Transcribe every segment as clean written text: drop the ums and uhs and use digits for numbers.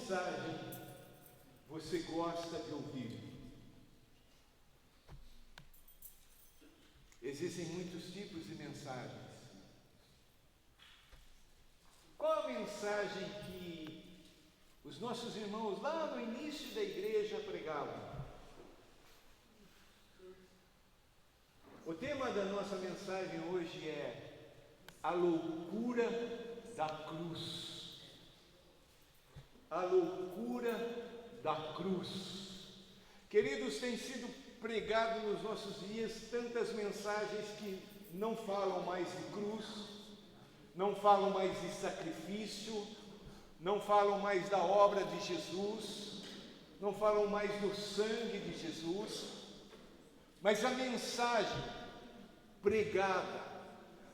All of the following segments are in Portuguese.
mensagem você gosta de ouvir? Existem muitos tipos de mensagens. Qual a mensagem que os nossos irmãos lá no início da igreja pregavam? O tema da nossa mensagem hoje é a loucura da cruz. A loucura da cruz. Queridos, tem sido pregado nos nossos dias tantas mensagens que não falam mais de cruz, não falam mais de sacrifício, não falam mais da obra de Jesus, não falam mais do sangue de Jesus, mas a mensagem pregada,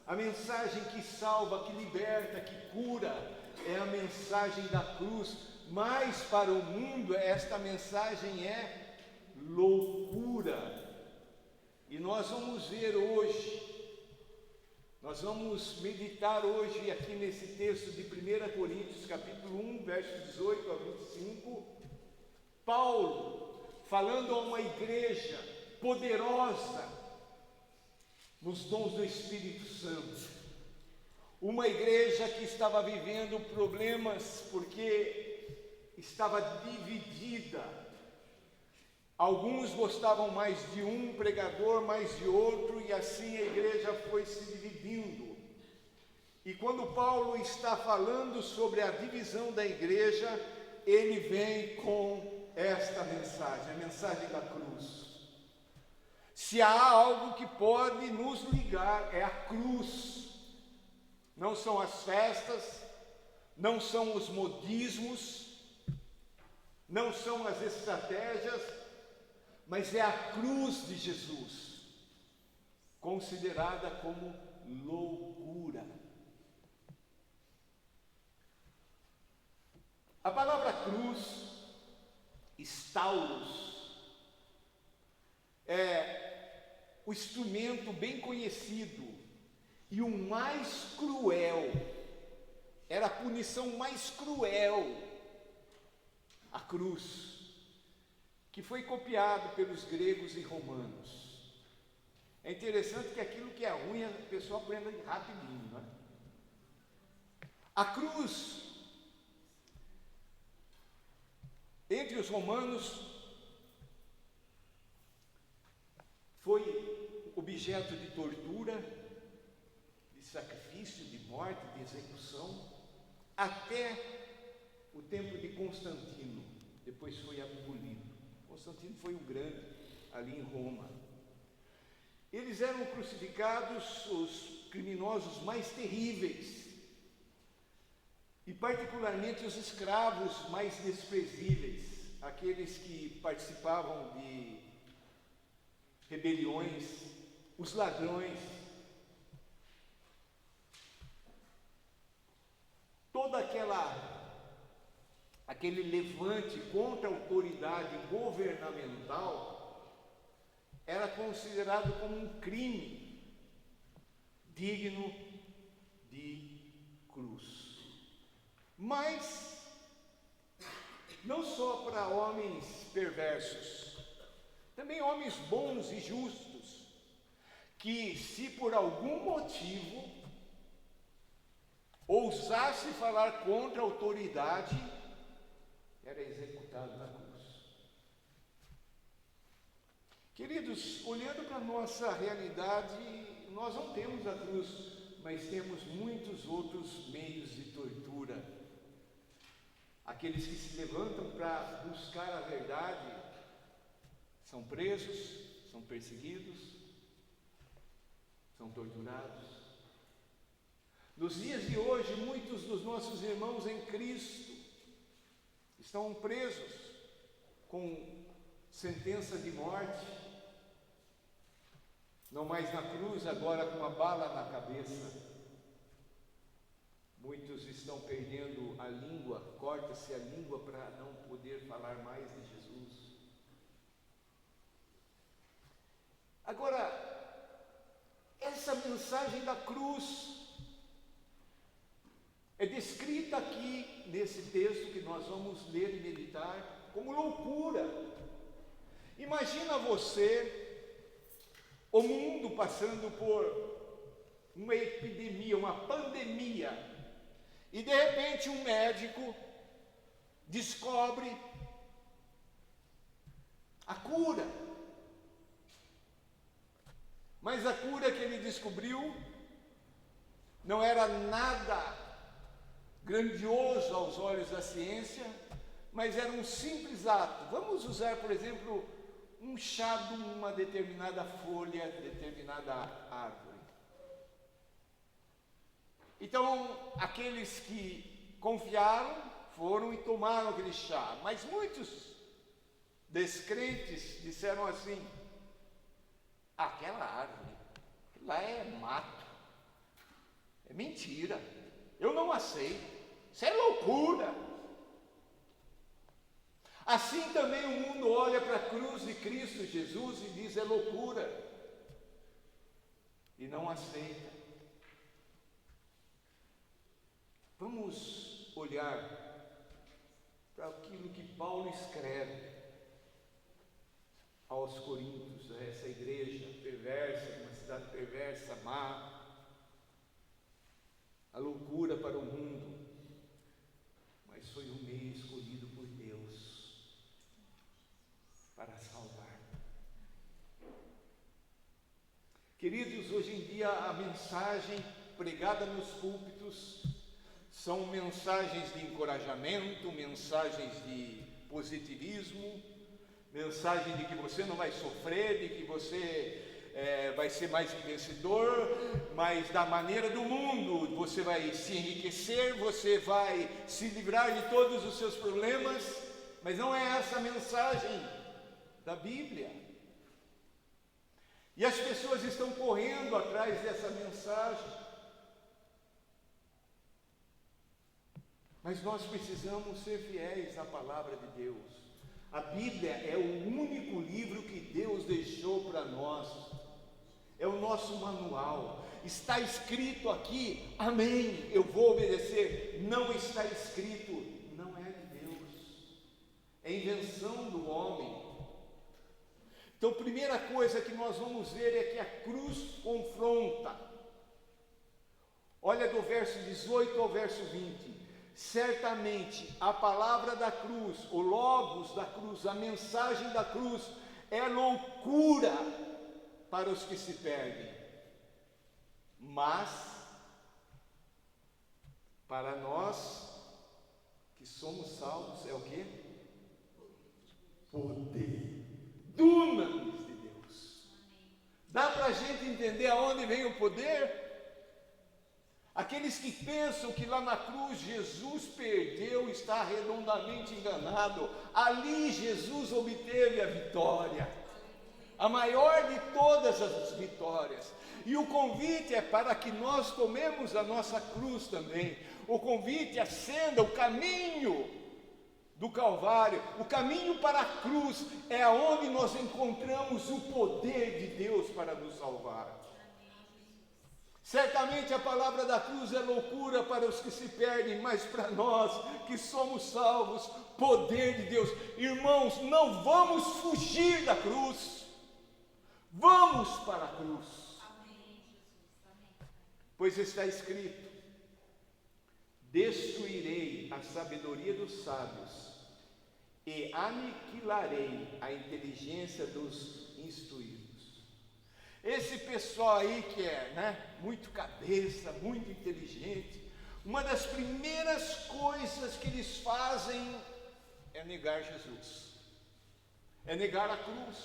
a mensagem que salva, que liberta, que cura, é a mensagem da cruz. Mas para o mundo esta mensagem é loucura. E nós vamos ver hoje, nós vamos meditar hoje aqui nesse texto de 1 Coríntios, capítulo 1, versos 18 a 25, Paulo falando a uma igreja poderosa nos dons do Espírito Santo, uma igreja que estava vivendo problemas porque estava dividida. Alguns gostavam mais de um pregador, mais de outro, e assim a igreja foi se dividindo. E quando Paulo está falando sobre a divisão da igreja, ele vem com esta mensagem, a mensagem da cruz. Se há algo que pode nos ligar, é a cruz. Não são as festas, não são os modismos, não são as estratégias, mas é a cruz de Jesus, considerada como loucura. A palavra cruz, stauros, é o instrumento bem conhecido e o mais cruel, era a punição mais cruel, a cruz, que foi copiado pelos gregos e romanos. É interessante que aquilo que é ruim, a pessoa aprende rapidinho, né? A cruz, entre os romanos, foi objeto de tortura, de sacrifício, de morte, de execução, até o tempo de Constantino. Depois foi abolido. Constantino foi o grande ali em Roma. Eles eram crucificados, os criminosos mais terríveis, e particularmente os escravos mais desprezíveis, aqueles que participavam de rebeliões, os ladrões, toda aquele levante contra a autoridade governamental era considerado como um crime digno de cruz. Mas não só para homens perversos, também homens bons e justos, que se por algum motivo ousasse falar contra a autoridade, era executado na cruz. Queridos, olhando para a nossa realidade, nós não temos a cruz, mas temos muitos outros meios de tortura. Aqueles que se levantam para buscar a verdade são presos, são perseguidos, são torturados. Nos dias de hoje, muitos dos nossos irmãos em Cristo estão presos com sentença de morte, não mais na cruz, agora com uma bala na cabeça. Muitos estão perdendo a língua, corta-se a língua para não poder falar mais de Jesus. Agora, essa mensagem da cruz é descrita aqui nesse texto que nós vamos ler e meditar como loucura. Imagina você, o mundo passando por uma epidemia, uma pandemia, e de repente um médico descobre a cura. Mas a cura que ele descobriu não era nada grandioso aos olhos da ciência, mas era um simples ato. Vamos usar, por exemplo, um chá de uma determinada folha, determinada árvore. Então, aqueles que confiaram foram e tomaram aquele chá, mas muitos descrentes disseram assim: aquela árvore, lá é mato, é mentira, eu não aceito, isso é loucura. Assim também o mundo olha para a cruz de Cristo Jesus e diz: é loucura, e não aceita. Vamos olhar para aquilo que Paulo escreve aos Coríntios, a essa igreja perversa, uma cidade perversa, má, a loucura para o mundo, mas foi um meio escolhido por Deus para salvar. Queridos, hoje em dia a mensagem pregada nos púlpitos são mensagens de encorajamento, mensagens de positivismo, mensagem de que você não vai sofrer, de que você vai ser mais que vencedor, mas da maneira do mundo, você vai se enriquecer, você vai se livrar de todos os seus problemas, mas não é essa a mensagem da Bíblia. E as pessoas estão correndo atrás dessa mensagem. Mas nós precisamos ser fiéis à palavra de Deus. A Bíblia é o único livro que Deus deixou para nós. É o nosso manual. Está escrito aqui, amém, eu vou obedecer. Não está escrito, não é de Deus. É invenção do homem. Então, a primeira coisa que nós vamos ver é que a cruz confronta. Olha do verso 18 ao verso 20. Certamente a palavra da cruz, o logos da cruz, a mensagem da cruz é loucura para os que se perdem, mas para nós que somos salvos é o quê? Poder, dunamis de Deus. Dá para a gente entender aonde vem o poder? Aqueles que pensam que lá na cruz Jesus perdeu, está redondamente enganado. Ali Jesus obteve a vitória, a maior de todas as vitórias. E o convite é para que nós tomemos a nossa cruz também. O convite acenda o caminho do Calvário, o caminho para a cruz é aonde nós encontramos o poder de Deus para nos salvar. Certamente a palavra da cruz é loucura para os que se perdem, mas para nós que somos salvos, poder de Deus. Irmãos, não vamos fugir da cruz, vamos para a cruz. Amém, Jesus. Pois está escrito: destruirei a sabedoria dos sábios e aniquilarei a inteligência dos instruídos. Esse pessoal aí que é, muito cabeça, muito inteligente, uma das primeiras coisas que eles fazem é negar Jesus, é negar a cruz,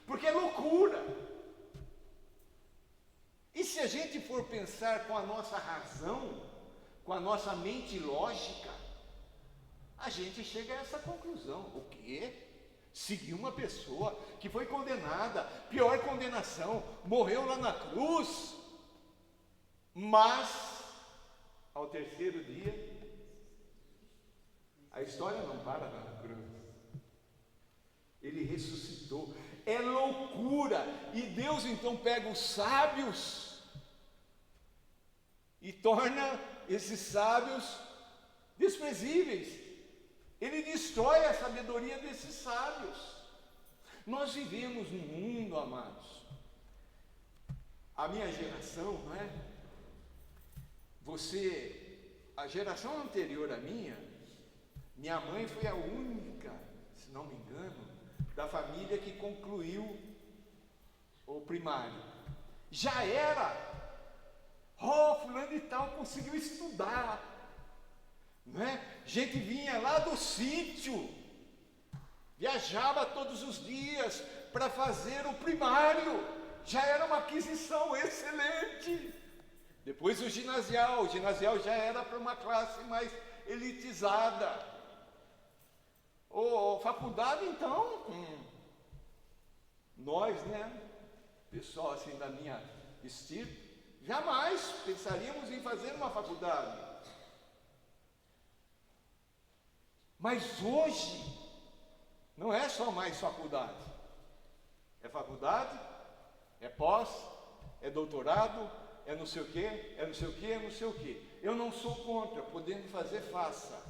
porque é loucura. E se a gente for pensar com a nossa razão, com a nossa mente lógica, a gente chega a essa conclusão: o quê? Seguir uma pessoa que foi condenada, pior condenação, morreu lá na cruz, mas ao terceiro dia a história não para lá na cruz, ele ressuscitou. É loucura. E Deus então pega os sábios e torna esses sábios desprezíveis. Ele destrói a sabedoria desses sábios. Nós vivemos num mundo, amados, a minha geração, não é? A geração anterior à minha mãe foi a única, se não me engano, da família que concluiu o primário. Já era, fulano de tal conseguiu estudar, não é? Gente vinha lá do sítio, viajava todos os dias para fazer o primário, já era uma aquisição excelente. Depois o ginasial já era para uma classe mais elitizada. Faculdade, então, nós, pessoal assim da minha estirpe, jamais pensaríamos em fazer uma faculdade. Mas hoje, não é só mais faculdade. É faculdade, é pós, é doutorado, é não sei o quê, é não sei o quê, é não sei o quê. Eu não sou contra, podendo fazer, faça.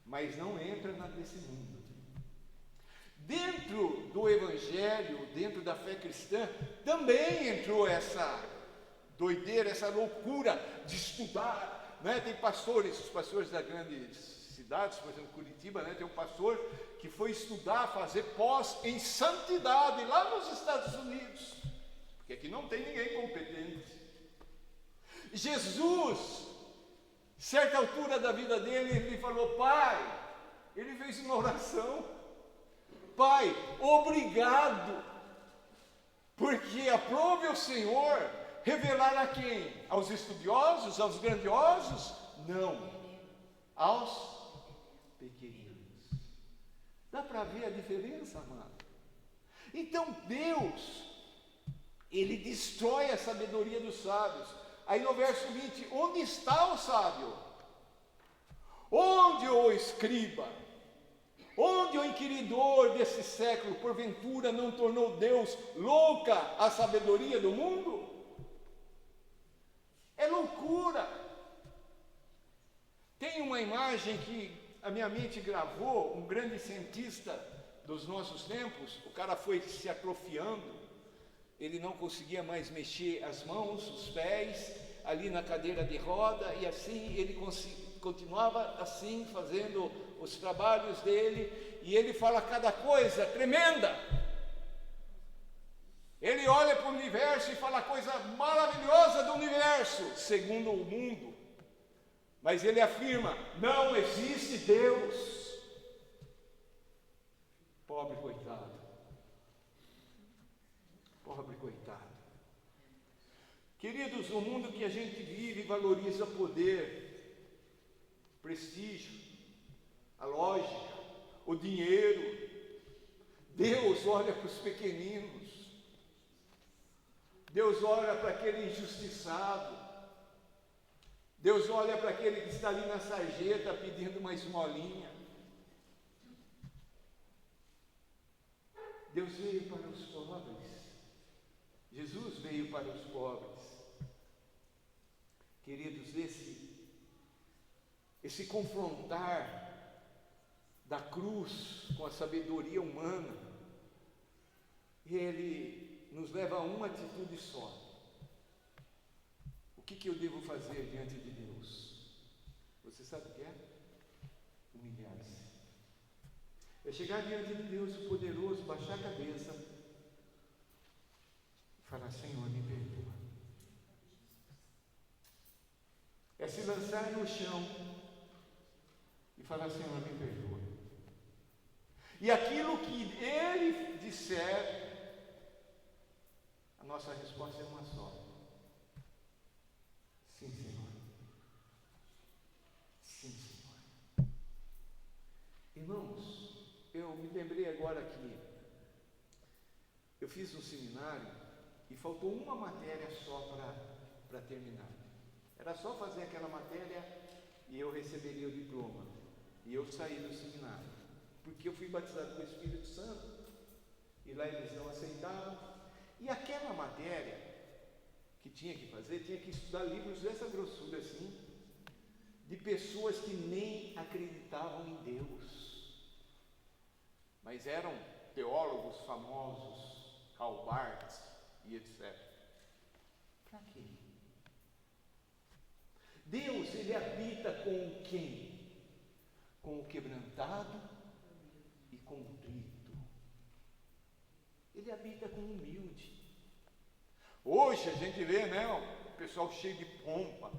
Mas não entra nesse mundo. Dentro do Evangelho, dentro da fé cristã, também entrou essa doideira, essa loucura de estudar. Tem pastores, os pastores das grandes cidades, por exemplo, Curitiba, tem um pastor que foi estudar, fazer pós em santidade, lá nos Estados Unidos, porque aqui não tem ninguém competente. Jesus, certa altura da vida dele, ele falou: Pai, ele fez uma oração: Pai, obrigado, porque aprove o Senhor revelar a quem? Aos estudiosos, aos grandiosos? Não, aos pequeninos. Dá para ver a diferença, amado? Então Deus, Ele destrói a sabedoria dos sábios. Aí no verso 20, onde está o sábio? Onde o escriba? Onde o inquiridor desse século, porventura, não tornou Deus louca a sabedoria do mundo? É loucura. Tem uma imagem que a minha mente gravou, um grande cientista dos nossos tempos. O cara foi se atrofiando, ele não conseguia mais mexer as mãos, os pés, ali na cadeira de roda, e assim ele continuava assim, fazendo os trabalhos dele, e ele fala cada coisa tremenda. Ele olha para o universo e fala a coisa maravilhosa do universo, segundo o mundo. Mas ele afirma: não existe Deus. Pobre coitado. Pobre coitado. Queridos, o mundo que a gente vive valoriza poder, prestígio, a lógica, o dinheiro. Deus olha para os pequeninos. Deus olha para aquele injustiçado. Deus olha para aquele que está ali na sarjeta pedindo uma esmolinha. Deus veio para os pobres. Jesus veio para os pobres. Queridos, esse confrontar da cruz com a sabedoria humana, ele nos leva a uma atitude só. O que eu devo fazer diante de Deus? Você sabe o que é? Humilhar-se. É chegar diante de Deus o poderoso, baixar a cabeça e falar: Senhor, me perdoa. É se lançar no chão e falar: Senhor, me perdoa. E aquilo que Ele disser, a nossa resposta é uma só: sim, Senhor. Sim, Senhor. Irmãos, eu me lembrei agora que eu fiz um seminário e faltou uma matéria só para terminar. Era só fazer aquela matéria e eu receberia o diploma. E eu saí do seminário, porque eu fui batizado com o Espírito Santo e lá eles não aceitavam. E aquela matéria que tinha que fazer, tinha que estudar livros dessa grossura assim, de pessoas que nem acreditavam em Deus, mas eram teólogos famosos, Karl Barth e etc. Para quê? Deus, Ele habita com quem? Com o quebrantado e com o contrito. Ele habita com o humilde. Hoje a gente vê, né, o pessoal cheio de pompa,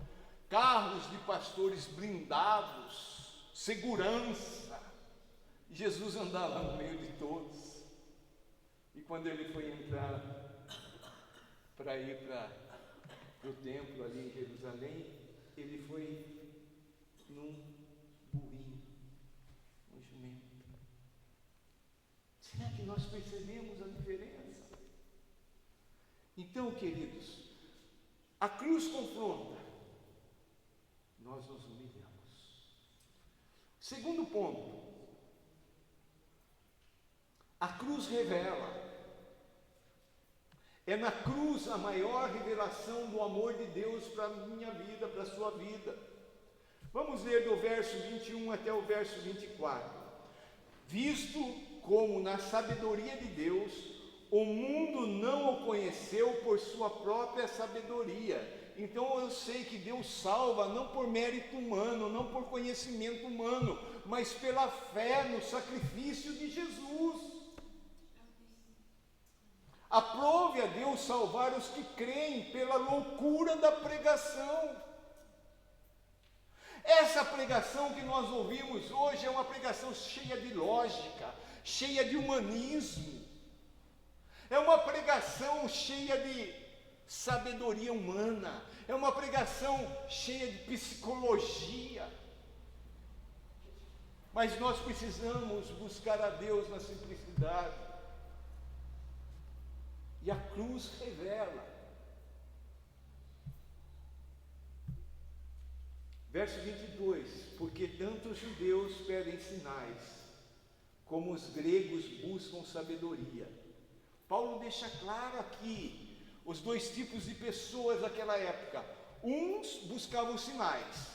carros de pastores blindados, segurança. Jesus andava no meio de todos. E quando ele foi entrar para ir para o templo ali em Jerusalém, ele foi num burrinho, um jumento. Será que nós percebemos a diferença? Então, queridos, a cruz confronta, nós nos humilhamos. Segundo ponto, a cruz revela. É na cruz a maior revelação do amor de Deus para a minha vida, para a sua vida. Vamos ler do verso 21 até o verso 24. Visto como na sabedoria de Deus, o mundo não o conheceu por sua própria sabedoria. Então eu sei que Deus salva não por mérito humano, não por conhecimento humano, mas pela fé no sacrifício de Jesus. Aprove a Deus salvar os que creem pela loucura da pregação. Essa pregação que nós ouvimos hoje é uma pregação cheia de lógica, cheia de humanismo. É uma pregação cheia de sabedoria humana. É uma pregação cheia de psicologia. Mas nós precisamos buscar a Deus na simplicidade. E a cruz revela. Verso 22. Porque tanto os judeus pedem sinais, como os gregos buscam sabedoria. Paulo deixa claro aqui os dois tipos de pessoas daquela época. Uns buscavam sinais,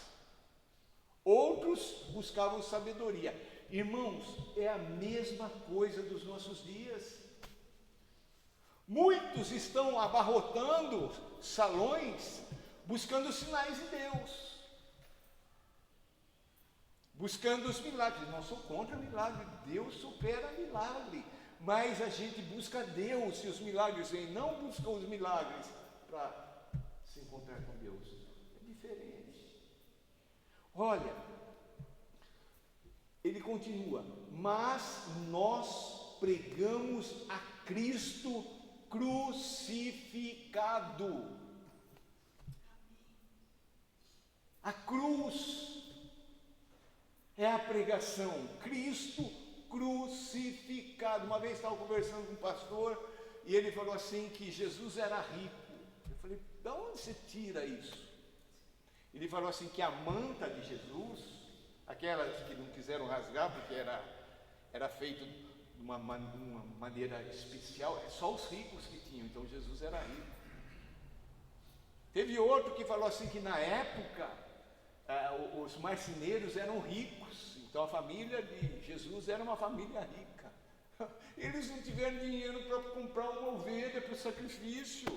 outros buscavam sabedoria. Irmãos, é a mesma coisa dos nossos dias. Muitos estão abarrotando salões, buscando sinais de Deus, buscando os milagres. Não sou contra milagre, Deus supera milagre, mas a gente busca Deus e os milagres vêm, não busca os milagres para se encontrar com Deus. É diferente. Olha, ele continua, mas nós pregamos a Cristo crucificado. A cruz é a pregação, Cristo crucificado. Uma vez estava conversando com um pastor e ele falou assim que Jesus era rico. Eu falei, de onde você tira isso? Ele falou assim que a manta de Jesus, aquelas que não quiseram rasgar porque era feito de uma maneira especial, é só os ricos que tinham, então Jesus era rico. Teve outro que falou assim que na época os marceneiros eram ricos, então a família de Jesus era uma família rica. Eles não tiveram dinheiro para comprar uma ovelha para o sacrifício.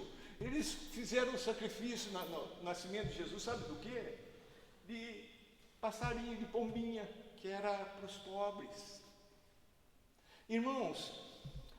Eles fizeram o sacrifício no nascimento de Jesus, sabe do quê? De passarinho, de pombinha, que era para os pobres. Irmãos,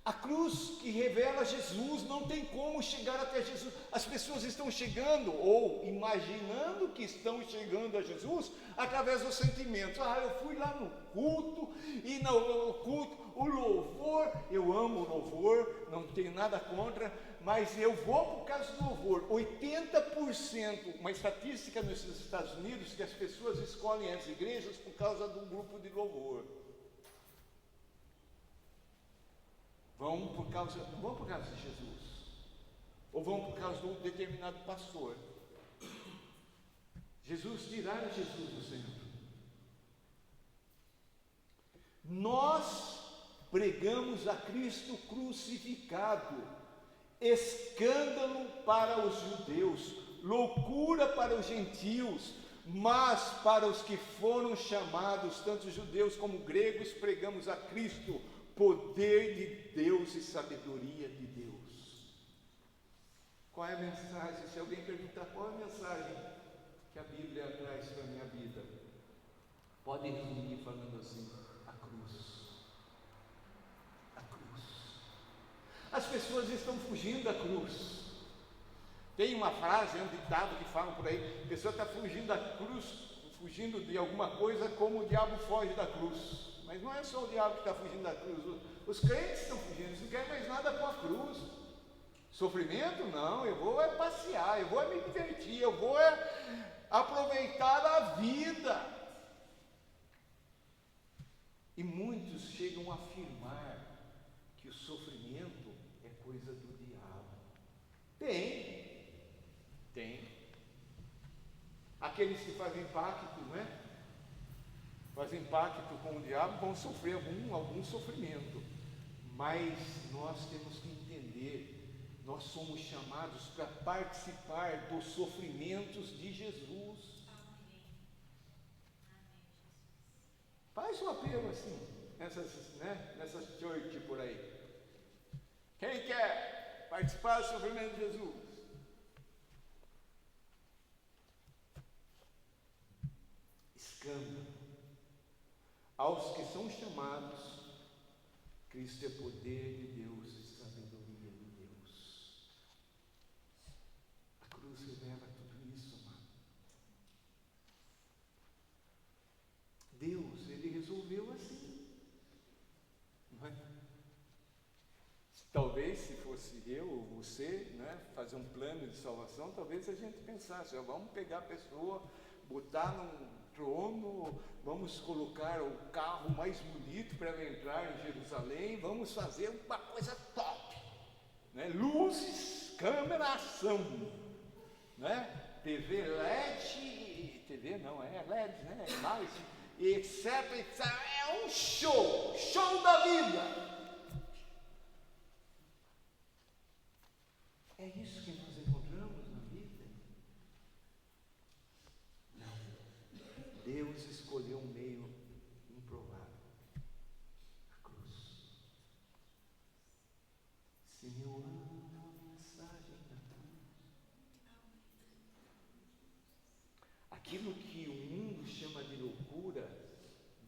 a cruz que revela Jesus não tem como chegar até Jesus. As pessoas estão chegando ou imaginando que estão chegando a Jesus através dos sentimentos. Eu fui lá no culto e no culto, o louvor, eu amo o louvor, não tenho nada contra, mas eu vou por causa do louvor. 80%, uma estatística nos Estados Unidos, que as pessoas escolhem as igrejas por causa do grupo de louvor. Não vão por causa de Jesus, ou vão por causa de um determinado pastor. Tiraram Jesus do centro. Nós pregamos a Cristo crucificado, escândalo para os judeus, loucura para os gentios, mas para os que foram chamados, tanto judeus como gregos, pregamos a Cristo, poder de Deus e sabedoria de Deus. Qual é a mensagem? Se alguém perguntar qual é a mensagem que a Bíblia traz para a minha vida, pode resumir falando assim: a cruz. A cruz. As pessoas estão fugindo da cruz. Tem uma frase, um ditado que falam por aí: a pessoa está fugindo da cruz, fugindo de alguma coisa como o diabo foge da cruz. Mas não é só o diabo que está fugindo da cruz, os crentes estão fugindo, eles não querem mais nada com a cruz. Sofrimento? Não, eu vou passear, eu vou me divertir, eu vou aproveitar a vida. E muitos chegam a afirmar que o sofrimento é coisa do diabo. Tem. Aqueles que fazem pacto, né? Fazem pacto com o diabo, vão sofrer algum sofrimento. Mas nós temos que entender, nós somos chamados para participar dos sofrimentos de Jesus. Faz um apelo assim, nessas church por aí. Quem quer participar do sofrimento de Jesus? Escândalo. Aos que são chamados, Cristo é poder de Deus e sabedoria de Deus. A cruz revela tudo isso, amado. Deus, Ele resolveu assim. Não é? Talvez se fosse eu ou você, né, fazer um plano de salvação, talvez a gente pensasse: vamos pegar a pessoa, botar num trono, vamos colocar o carro mais bonito para ela entrar em Jerusalém, vamos fazer uma coisa top, né? Luzes, câmera, ação, né? TV LED, TV não, é LED, né? Mais, etc, etc. É um show da vida. É isso que nós encontramos na vida? Não. Deus escolheu um meio improvável, a cruz. Senhor, a mensagem da cruz. Aquilo que o mundo chama de loucura,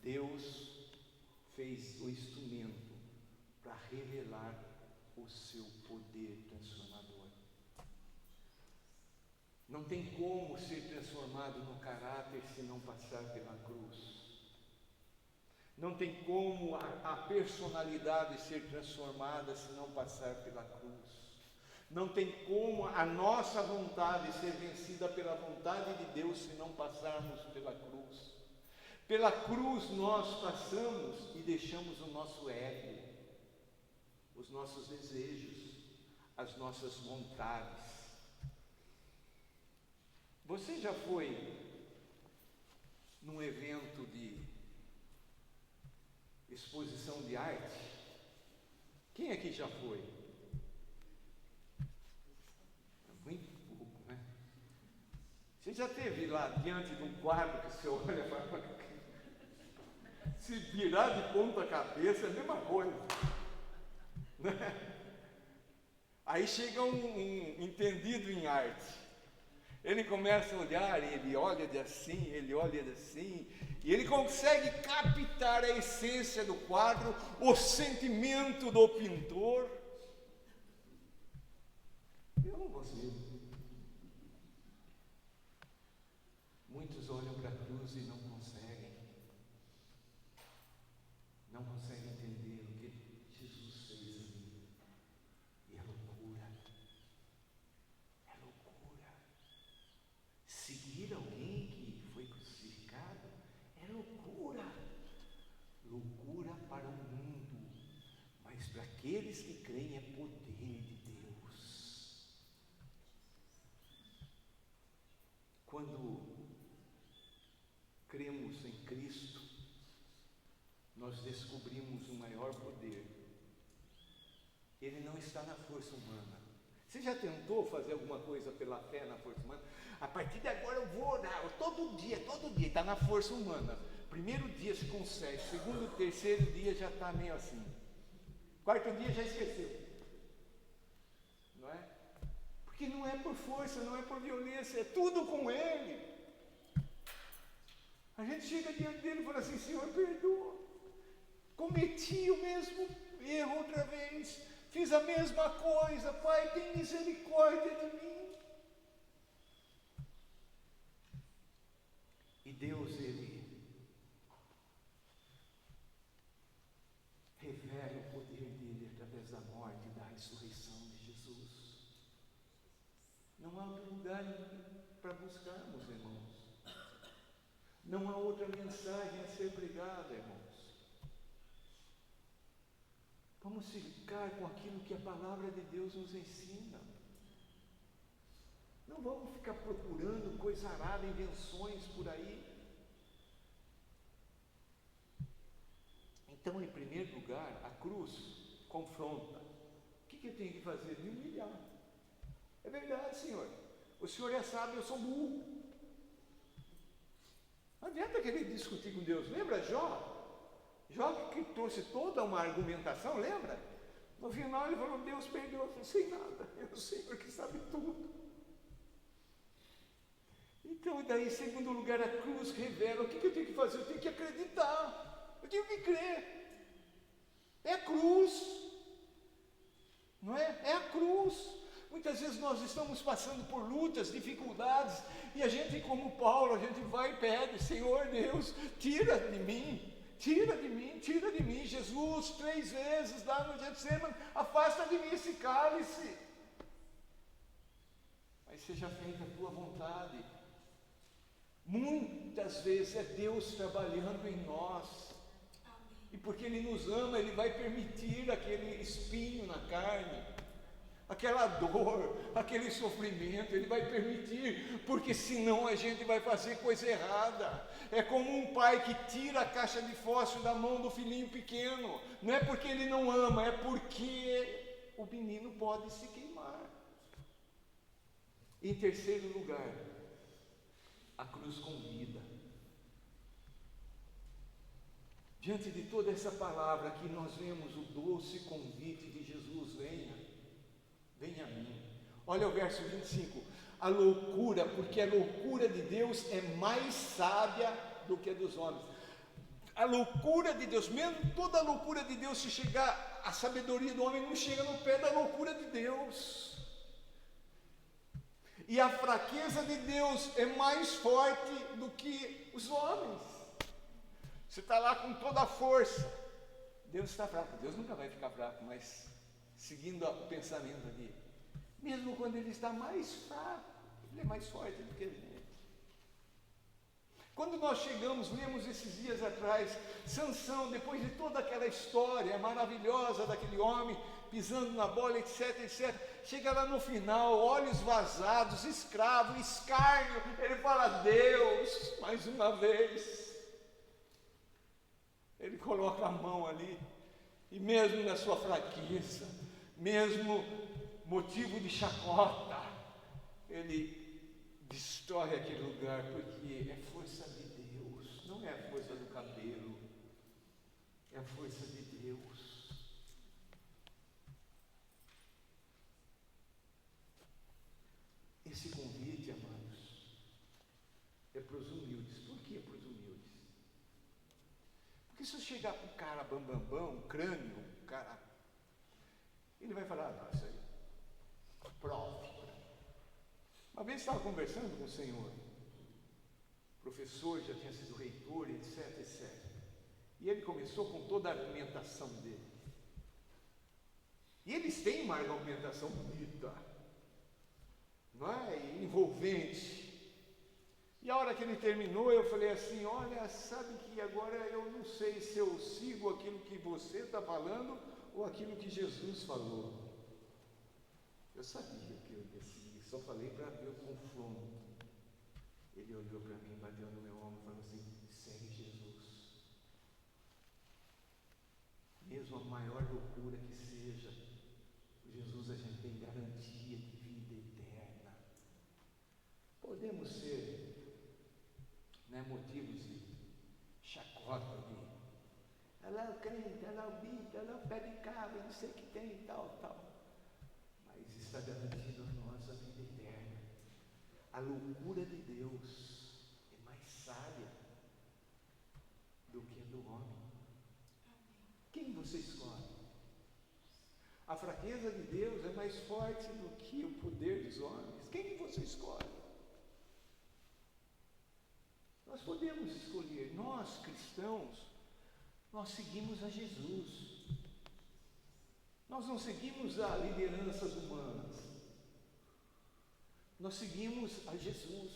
Deus fez o instrumento para revelar o seu poder transformador. Não tem como ser transformado no caráter se não passar pela cruz. Não tem como a personalidade ser transformada se não passar pela cruz. Não tem como a nossa vontade ser vencida pela vontade de Deus se não passarmos pela cruz. Pela cruz nós passamos e deixamos o nosso ego, os nossos desejos, as nossas vontades. Você já foi num evento de exposição de arte? Quem aqui já foi? Muito pouco, né? Você já esteve lá diante de um quadro que você olha e fala: se virar de ponta cabeça é a mesma coisa, né? Aí chega um entendido em arte. Ele começa a olhar, ele olha de assim, e ele consegue captar a essência do quadro, o sentimento do pintor. Eu não consigo. Muitos olham para a cruz e não conseguem entender o que Jesus fez ali. E é loucura. Seguir alguém que foi crucificado é loucura. Loucura para o mundo, mas para aqueles que creem é poder de Deus. Quando cremos em Cristo, nós descobrimos o maior poder. Ele não está na força humana. Você já tentou fazer alguma coisa pela fé na força humana? A partir de agora eu vou orar, todo dia, está na força humana. Primeiro dia se consegue, segundo, terceiro dia já está meio assim. Quarto dia já esqueceu. Não é? Porque não é por força, não é por violência, é tudo com Ele. A gente chega diante dele e fala assim: Senhor, perdoa. Cometi o mesmo erro outra vez. Fiz a mesma coisa. Pai, tem misericórdia de mim. E Deus, Ele revela o poder dele através da morte e da ressurreição de Jesus. Não há outro lugar para buscarmos, irmãos. Não há outra mensagem a ser pregada, irmãos. Vamos ficar com aquilo que a palavra de Deus nos ensina. Não vamos ficar procurando coisa arada, invenções por aí. Então, em primeiro lugar, a cruz confronta. O que eu tenho que fazer? Me humilhar. É verdade, Senhor. O Senhor é sábio, eu sou burro. Não adianta querer discutir com Deus. Lembra Jó? Jó que trouxe toda uma argumentação, lembra? No final ele falou: Deus perdoa, eu não sei nada, é o Senhor que sabe tudo. Então, daí, em segundo lugar, a cruz revela. O que eu tenho que fazer? Eu tenho que acreditar, eu tenho que crer. É a cruz, não é? É a cruz. Muitas vezes nós estamos passando por lutas, dificuldades, e a gente, como Paulo, a gente vai e pede: Senhor Deus, tira de mim, Jesus, 3 vezes lá no Getsemane, afasta de mim esse cálice, mas seja feita a tua vontade. Muitas vezes é Deus trabalhando em nós, e porque Ele nos ama, Ele vai permitir aquele espinho na carne, aquela dor, aquele sofrimento, Ele vai permitir, porque senão a gente vai fazer coisa errada. É como um pai que tira a caixa de fósforo da mão do filhinho pequeno, não é porque ele não ama, é porque o menino pode se queimar. Em terceiro lugar, a cruz convida. Diante de toda essa palavra aqui, nós vemos o doce convite de Jesus: venha a mim. Olha o verso 25: a loucura, porque a loucura de Deus é mais sábia do que a dos homens. A loucura de Deus, mesmo toda a loucura de Deus, se chegar, a sabedoria do homem não chega no pé da loucura de Deus. E a fraqueza de Deus é mais forte do que os homens. Você está lá com toda a força, Deus está fraco. Deus nunca vai ficar fraco, mas seguindo o pensamento ali, mesmo quando Ele está mais fraco, Ele é mais forte do que a gente. Quando nós chegamos, lemos esses dias atrás, Sansão, depois de toda aquela história maravilhosa daquele homem, pisando na bola, etc, chega lá no final, olhos vazados, escravo, escárnio, ele fala: Deus, mais uma vez. Ele coloca a mão ali, e mesmo na sua fraqueza, mesmo motivo de chacota, ele destrói aquele lugar, porque é força de Deus, não é a força do cabelo, é a força de Deus. Esse convite, amados, é para os humildes. Por que para os humildes? Porque se eu chegar para o cara bambambão, crânio, o cara, ele vai falar: não, isso aí, prove. Uma vez estava conversando com o Senhor, professor, já tinha sido reitor, etc. E ele começou com toda a argumentação dele. E eles têm uma argumentação bonita, não é? Envolvente. E a hora que ele terminou, eu falei assim: olha, sabe que agora eu não sei se eu sigo aquilo que você está falando ou aquilo que Jesus falou. Eu sabia que eu ia seguir, só falei para ver o confronto. Ele olhou para mim, bateu no meu ombro e falou assim: segue Jesus. Mesmo a maior loucura que seja, Jesus, a gente tem garantia de vida eterna. Pô, podemos ser, né, motivos de chacota, ela é o crente, ela é o bispo, ela é o pé de cabra, não sei o que tem, tal. Mas está garantindo a nossa vida eterna. A loucura de Deus é mais sábia do que a do homem. Quem você escolhe? A fraqueza de Deus é mais forte do que o poder dos homens. Quem você escolhe? Nós podemos escolher. Nós, cristãos, nós seguimos a Jesus. Nós não seguimos a lideranças humanas. Nós seguimos a Jesus,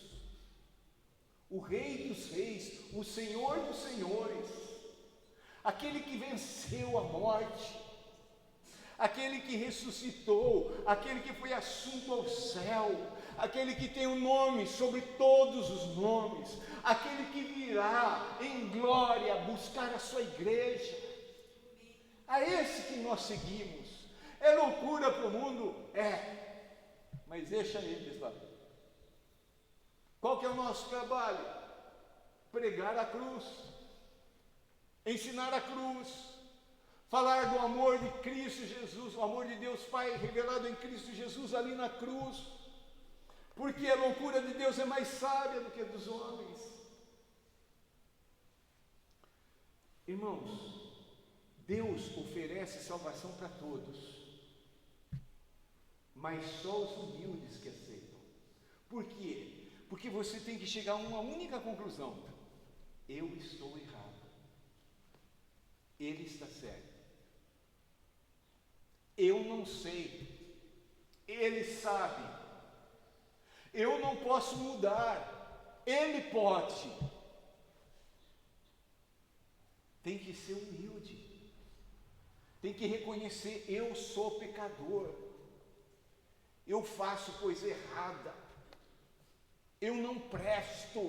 o Rei dos Reis, o Senhor dos Senhores, aquele que venceu a morte, aquele que ressuscitou, aquele que foi assunto ao céu, aquele que tem um nome sobre todos os nomes, aquele que virá em glória buscar a sua igreja. A esse que nós seguimos. É loucura para o mundo? É, mas deixa eles lá. Qual que é o nosso trabalho? Pregar a cruz, ensinar a cruz, falar do amor de Cristo Jesus, o amor de Deus Pai revelado em Cristo Jesus ali na cruz, porque a loucura de Deus é mais sábia do que a dos homens. Irmãos, Deus oferece salvação para todos, mas só os humildes que aceitam. Por quê? Porque você tem que chegar a uma única conclusão: eu estou errado, ele está certo. Eu não sei, ele sabe. Eu não posso mudar, ele pode. Tem que ser humilde, tem que reconhecer: eu sou pecador, eu faço coisa errada, eu não presto.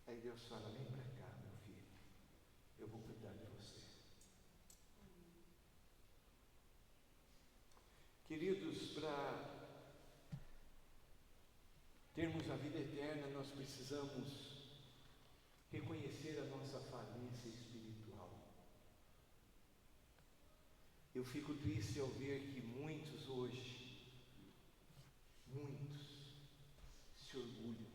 Aí Deus fala: vem para cá, meu filho, eu vou cuidar de você. Queridos, para termos a vida eterna, nós precisamos reconhecer a nossa falência espiritual. Eu fico triste ao ver que muitos hoje, se orgulham.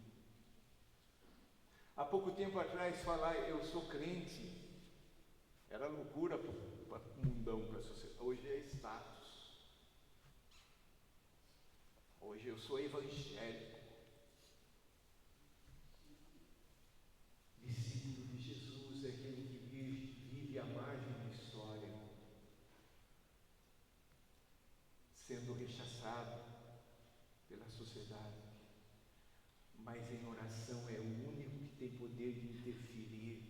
Há pouco tempo atrás, falar eu sou crente era loucura para o mundão, para a sociedade. Hoje é status. Hoje eu sou evangélico. Discípulo de Jesus é aquele que vive à margem da história, sendo rechaçado pela sociedade, mas em oração é o único que tem poder de interferir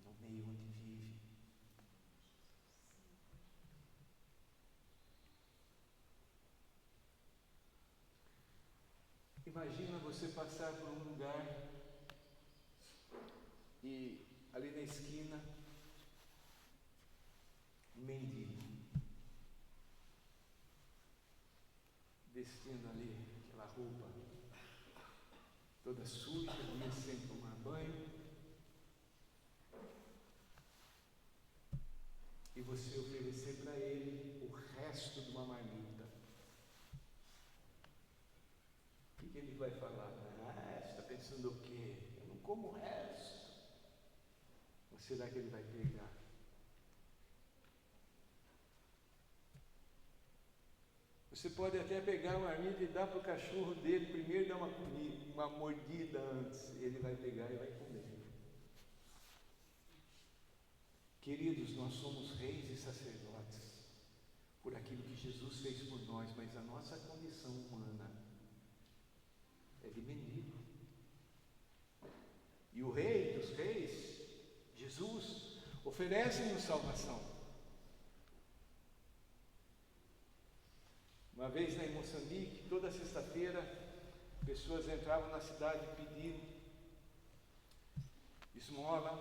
no meio onde vive. Imagina você passar por um lugar e ali na esquina um mendigo vestindo ali aquela roupa toda suja, dia sem tomar banho, e você oferecer para ele o resto de uma marmita. O que ele vai falar? Você está pensando o quê? Eu não como o resto. Ou será que ele vai pegar? Você pode até pegar uma marmita e dar para o cachorro dele primeiro, dar uma mordida antes. Ele vai pegar e vai comer. Queridos, nós somos reis e sacerdotes por aquilo que Jesus fez por nós, mas a nossa condição humana é de mendigo. E o Rei dos Reis, Jesus, oferece-nos salvação. Uma vez lá em Moçambique, toda sexta-feira, pessoas entravam na cidade pedindo esmola,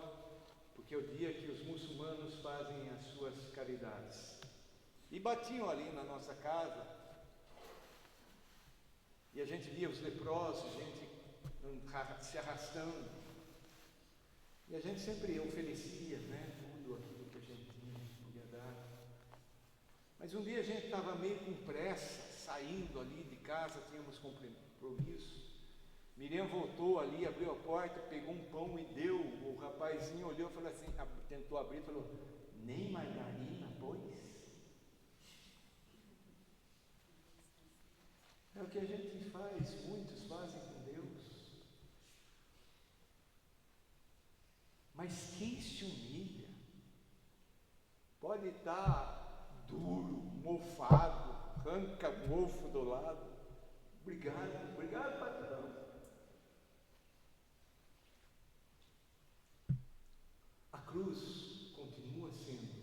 porque é o dia que os muçulmanos fazem as suas caridades. E batiam ali na nossa casa E a gente via os leprosos, gente se arrastando. E a gente sempre oferecia, né, tudo aquilo que a gente tinha, podia dar. Mas um dia a gente estava meio com pressa, saindo ali de casa, tínhamos compromisso. Miriam voltou ali, abriu a porta, pegou um pão e deu. O rapazinho olhou e falou assim, tentou abrir e falou, nem margarina, pois? É o que a gente faz, muitos fazem com Deus. Mas quem se humilha pode estar duro, mofado, arranca mofo do lado. Obrigado, patrão. A cruz continua sendo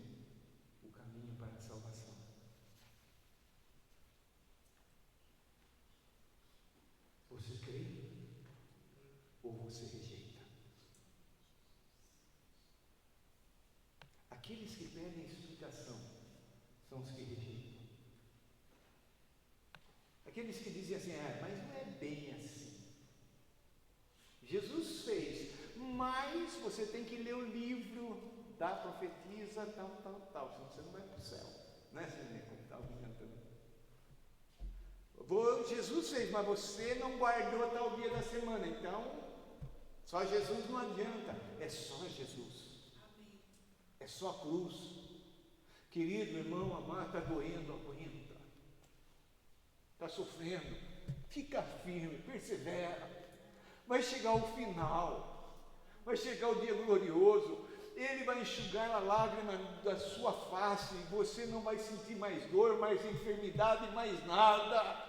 o caminho para a salvação. Você crê ou você rejeita? Aqueles que pedem explicação são os que rejeitam. Aqueles que dizem assim, mas não é bem assim. Jesus fez, mas você tem que ler o livro da profetisa, tal, senão você não vai para o céu. Não é assim, como estava cantando. Jesus fez, mas você não guardou tal dia da semana, então só Jesus não adianta, é só Jesus. Amém. É só a cruz. Querido irmão amado, está doendo, aguenta. Está sofrendo, fica firme, persevera. Vai chegar o final, vai chegar o dia glorioso. Ele vai enxugar a lágrima da sua face, e você não vai sentir mais dor, mais enfermidade, mais nada.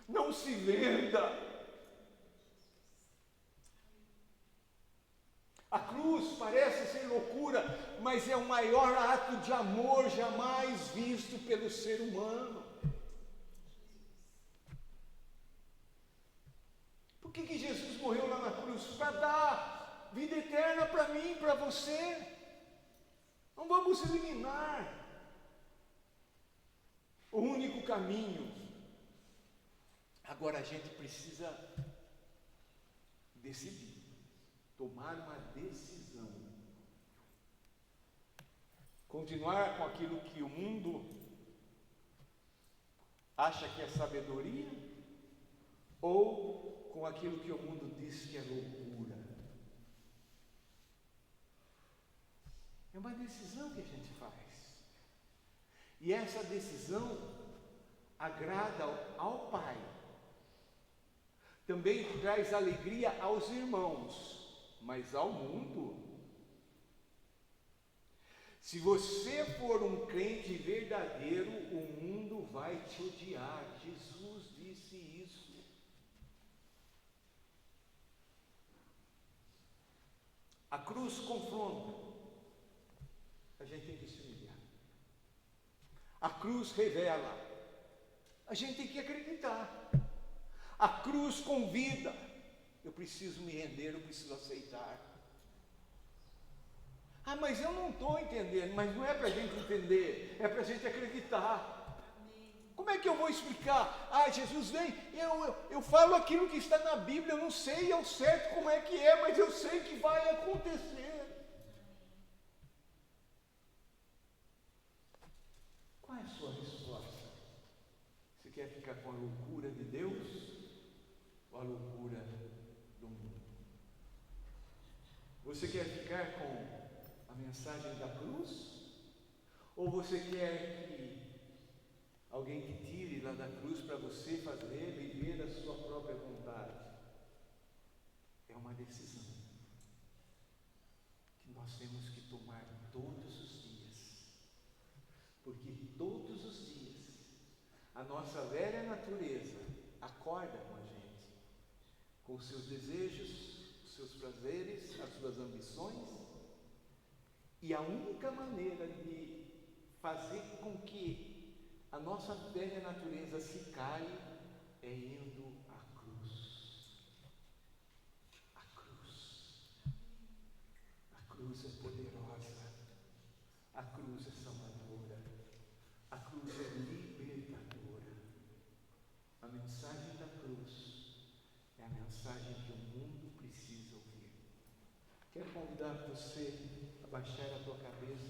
Não se venda. A cruz parece ser loucura, mas é o maior ato de amor jamais visto pelo ser humano. Por que Jesus morreu lá na cruz? Para dar vida eterna para mim, para você. Não vamos eliminar o único caminho. Agora a gente precisa decidir, tomar uma decisão. Continuar com aquilo que o mundo acha que é sabedoria, ou com aquilo que o mundo diz que é loucura. É uma decisão que a gente faz. E essa decisão agrada ao Pai. Também traz alegria aos irmãos, mas ao mundo. Se você for um crente verdadeiro, o mundo vai te odiar. Jesus disse isso. A cruz confronta. A gente tem que se humilhar. A cruz revela. A gente tem que acreditar. A cruz convida. Eu preciso me render, eu preciso aceitar. Mas eu não estou entendendo. Mas não é para a gente entender, é para a gente acreditar. Como é que eu vou explicar? Jesus vem, eu falo aquilo que está na Bíblia, eu não sei ao certo como é que é, mas eu sei que vai acontecer. Qual é a sua resposta? Você quer ficar com a loucura de Deus ou a loucura do mundo? Você quer ficar com a mensagem da cruz? Ou você quer que alguém te tire lá da cruz para você fazer, viver a sua própria vontade? É uma decisão que nós temos que tomar todos os dias, porque todos os dias a nossa velha natureza acorda com a gente, com os seus desejos, os seus prazeres, as suas ambições, e a única maneira de fazer com que a nossa velha natureza se cale é indo à cruz. A cruz. A cruz é poderosa. A cruz é salvadora. A cruz é libertadora. A mensagem da convidar você a baixar a tua cabeça.